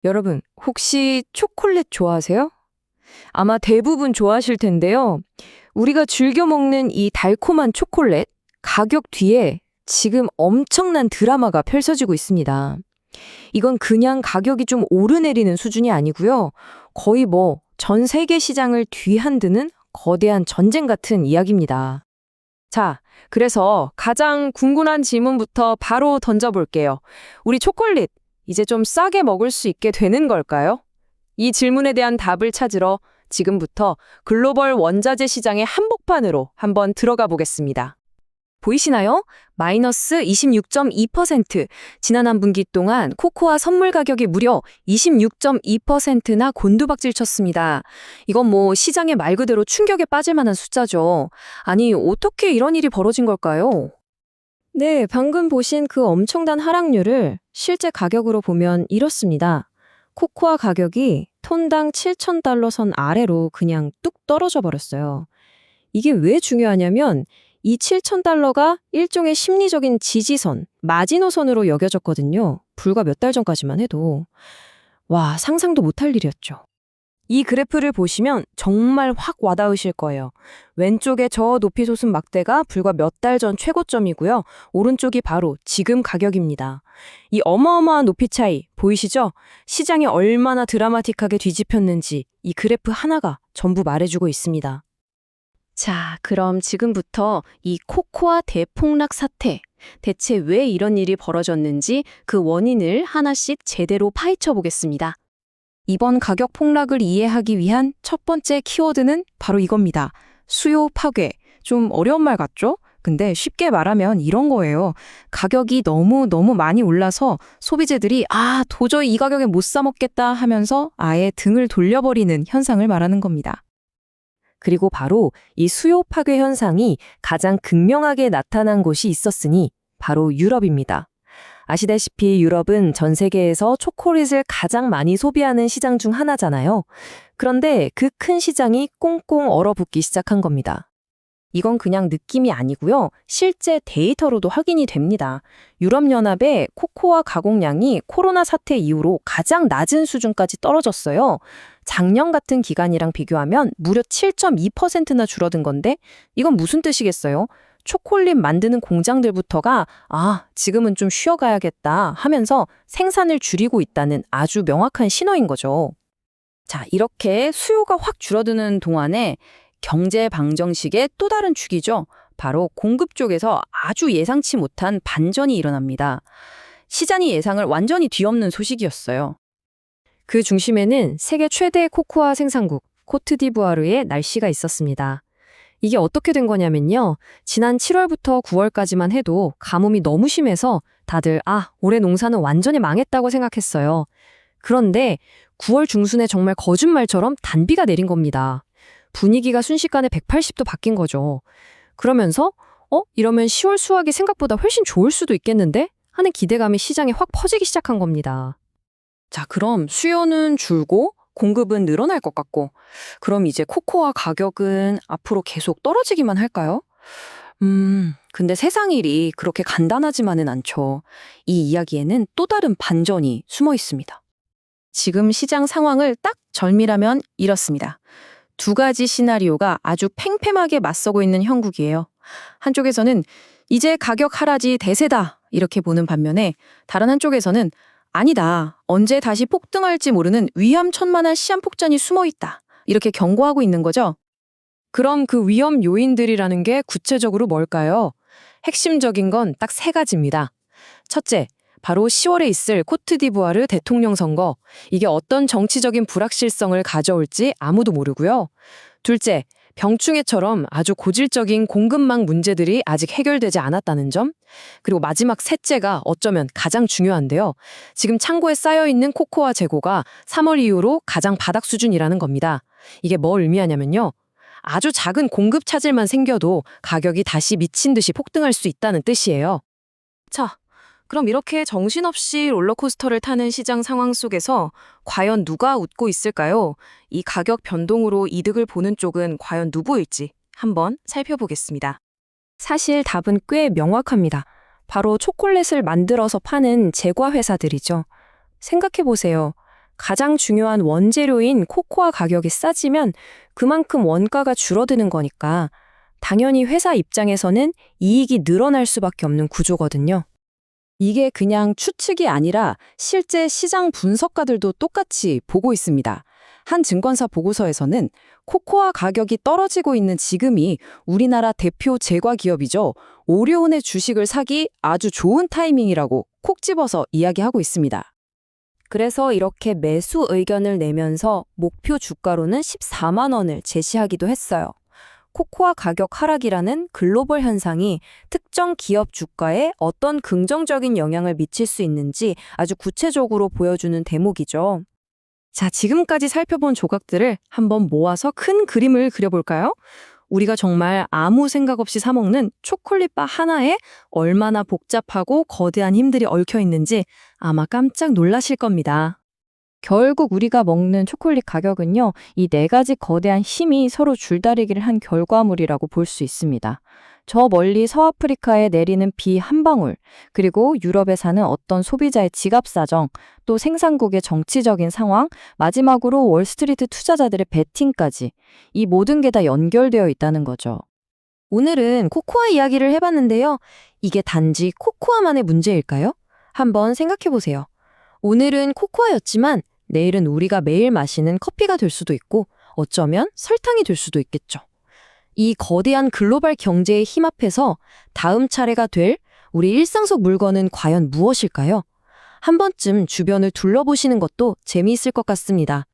여러분, 혹시 초콜릿 좋아하세요? 아마 대부분 좋아하실 텐데요. 우리가 즐겨 먹는 이 달콤한 초콜릿, 가격 뒤에 지금 엄청난 드라마가 펼쳐지고 있습니다. 이건 그냥 가격이 좀 오르내리는 수준이 아니고요. 거의 전 세계 시장을 뒤흔드는 거대한 전쟁 같은 이야기입니다. 자, 그래서 가장 궁금한 질문부터 바로 던져볼게요. 우리 초콜릿, 이제 좀 싸게 먹을 수 있게 되는 걸까요? 이 질문에 대한 답을 찾으러 지금부터 글로벌 원자재 시장의 한복판으로 한번 들어가 보겠습니다. 보이시나요? 마이너스 26.2%. 지난 한 분기 동안 코코아 선물 가격이 무려 26.2%나 곤두박질 쳤습니다. 이건 시장의 말 그대로 충격에 빠질 만한 숫자죠. 아니, 어떻게 이런 일이 벌어진 걸까요? 네, 방금 보신 그 엄청난 하락률을 실제 가격으로 보면 이렇습니다. 코코아 가격이 톤당 7,000달러 선 아래로 그냥 뚝 떨어져 버렸어요. 이게 왜 중요하냐면 이 7,000달러가 일종의 심리적인 지지선, 마지노선으로 여겨졌거든요. 불과 몇 달 전까지만 해도. 와, 상상도 못할 일이었죠. 이 그래프를 보시면 정말 확 와닿으실 거예요. 왼쪽에 저 높이 솟은 막대가 불과 몇 달 전 최고점이고요. 오른쪽이 바로 지금 가격입니다. 이 어마어마한 높이 차이 보이시죠? 시장이 얼마나 드라마틱하게 뒤집혔는지 이 그래프 하나가 전부 말해주고 있습니다. 자, 그럼 지금부터 이 코코아 대폭락 사태, 대체 왜 이런 일이 벌어졌는지 그 원인을 하나씩 제대로 파헤쳐 보겠습니다. 이번 가격 폭락을 이해하기 위한 첫 번째 키워드는 바로 이겁니다. 수요 파괴. 좀 어려운 말 같죠? 근데 쉽게 말하면 이런 거예요. 가격이 너무 많이 올라서 소비재들이 도저히 이 가격에 못 사 먹겠다 하면서 아예 등을 돌려버리는 현상을 말하는 겁니다. 그리고 바로 이 수요 파괴 현상이 가장 극명하게 나타난 곳이 있었으니 바로 유럽입니다. 아시다시피 유럽은 전 세계에서 초콜릿을 가장 많이 소비하는 시장 중 하나잖아요. 그런데 그 큰 시장이 꽁꽁 얼어붙기 시작한 겁니다. 이건 그냥 느낌이 아니고요. 실제 데이터로도 확인이 됩니다. 유럽연합의 코코아 가공량이 코로나 사태 이후로 가장 낮은 수준까지 떨어졌어요. 작년 같은 기간이랑 비교하면 무려 7.2%나 줄어든 건데 이건 무슨 뜻이겠어요? 초콜릿 만드는 공장들부터가 지금은 좀 쉬어가야겠다 하면서 생산을 줄이고 있다는 아주 명확한 신호인 거죠. 자, 이렇게 수요가 확 줄어드는 동안에 경제 방정식의 또 다른 축이죠. 바로 공급 쪽에서 아주 예상치 못한 반전이 일어납니다. 시장이 예상을 완전히 뒤엎는 소식이었어요. 그 중심에는 세계 최대 코코아 생산국 코트디부아르의 날씨가 있었습니다. 이게 어떻게 된 거냐면요. 지난 7월부터 9월까지만 해도 가뭄이 너무 심해서 다들 올해 농사는 완전히 망했다고 생각했어요. 그런데 9월 중순에 정말 거짓말처럼 단비가 내린 겁니다. 분위기가 순식간에 180도 바뀐 거죠. 그러면서 이러면 10월 수확이 생각보다 훨씬 좋을 수도 있겠는데? 하는 기대감이 시장에 확 퍼지기 시작한 겁니다. 자, 그럼 수요는 줄고 공급은 늘어날 것 같고, 그럼 이제 코코아 가격은 앞으로 계속 떨어지기만 할까요? 근데 세상 일이 그렇게 간단하지만은 않죠. 이 이야기에는 또 다른 반전이 숨어 있습니다. 지금 시장 상황을 딱 정밀하면 이렇습니다. 두 가지 시나리오가 아주 팽팽하게 맞서고 있는 형국이에요. 한쪽에서는 이제 가격 하락이 대세다 이렇게 보는 반면에 다른 한쪽에서는 아니다. 언제 다시 폭등할지 모르는 위험천만한 시한폭탄이 숨어있다. 이렇게 경고하고 있는 거죠. 그럼 그 위험 요인들이라는 게 구체적으로 뭘까요? 핵심적인 건 딱 세 가지입니다. 첫째, 바로 10월에 있을 코트디부아르 대통령 선거. 이게 어떤 정치적인 불확실성을 가져올지 아무도 모르고요. 둘째, 병충해처럼 아주 고질적인 공급망 문제들이 아직 해결되지 않았다는 점. 그리고 마지막 셋째가 어쩌면 가장 중요한데요. 지금 창고에 쌓여있는 코코아 재고가 3월 이후로 가장 바닥 수준이라는 겁니다. 이게 뭘 의미하냐면요. 아주 작은 공급 차질만 생겨도 가격이 다시 미친 듯이 폭등할 수 있다는 뜻이에요. 자, 그럼 이렇게 정신없이 롤러코스터를 타는 시장 상황 속에서 과연 누가 웃고 있을까요? 이 가격 변동으로 이득을 보는 쪽은 과연 누구일지 한번 살펴보겠습니다. 사실 답은 꽤 명확합니다. 바로 초콜릿을 만들어서 파는 제과 회사들이죠. 생각해보세요. 가장 중요한 원재료인 코코아 가격이 싸지면 그만큼 원가가 줄어드는 거니까 당연히 회사 입장에서는 이익이 늘어날 수밖에 없는 구조거든요. 이게 그냥 추측이 아니라 실제 시장 분석가들도 똑같이 보고 있습니다. 한 증권사 보고서에서는 코코아 가격이 떨어지고 있는 지금이 우리나라 대표 제과 기업이죠. 오리온의 주식을 사기 아주 좋은 타이밍이라고 콕 집어서 이야기하고 있습니다. 그래서 이렇게 매수 의견을 내면서 목표 주가로는 14만 원을 제시하기도 했어요. 코코아 가격 하락이라는 글로벌 현상이 특정 기업 주가에 어떤 긍정적인 영향을 미칠 수 있는지 아주 구체적으로 보여주는 대목이죠. 자, 지금까지 살펴본 조각들을 한번 모아서 큰 그림을 그려볼까요? 우리가 정말 아무 생각 없이 사 먹는 초콜릿바 하나에 얼마나 복잡하고 거대한 힘들이 얽혀 있는지 아마 깜짝 놀라실 겁니다. 결국 우리가 먹는 초콜릿 가격은요, 이 네 가지 거대한 힘이 서로 줄다리기를 한 결과물이라고 볼 수 있습니다. 저 멀리 서아프리카에 내리는 비 한 방울, 그리고 유럽에 사는 어떤 소비자의 지갑 사정, 또 생산국의 정치적인 상황, 마지막으로 월스트리트 투자자들의 베팅까지 이 모든 게 다 연결되어 있다는 거죠. 오늘은 코코아 이야기를 해봤는데요. 이게 단지 코코아만의 문제일까요? 한번 생각해 보세요. 오늘은 코코아였지만 내일은 우리가 매일 마시는 커피가 될 수도 있고 어쩌면 설탕이 될 수도 있겠죠. 이 거대한 글로벌 경제의 힘 앞에서 다음 차례가 될 우리 일상 속 물건은 과연 무엇일까요? 한 번쯤 주변을 둘러보시는 것도 재미있을 것 같습니다.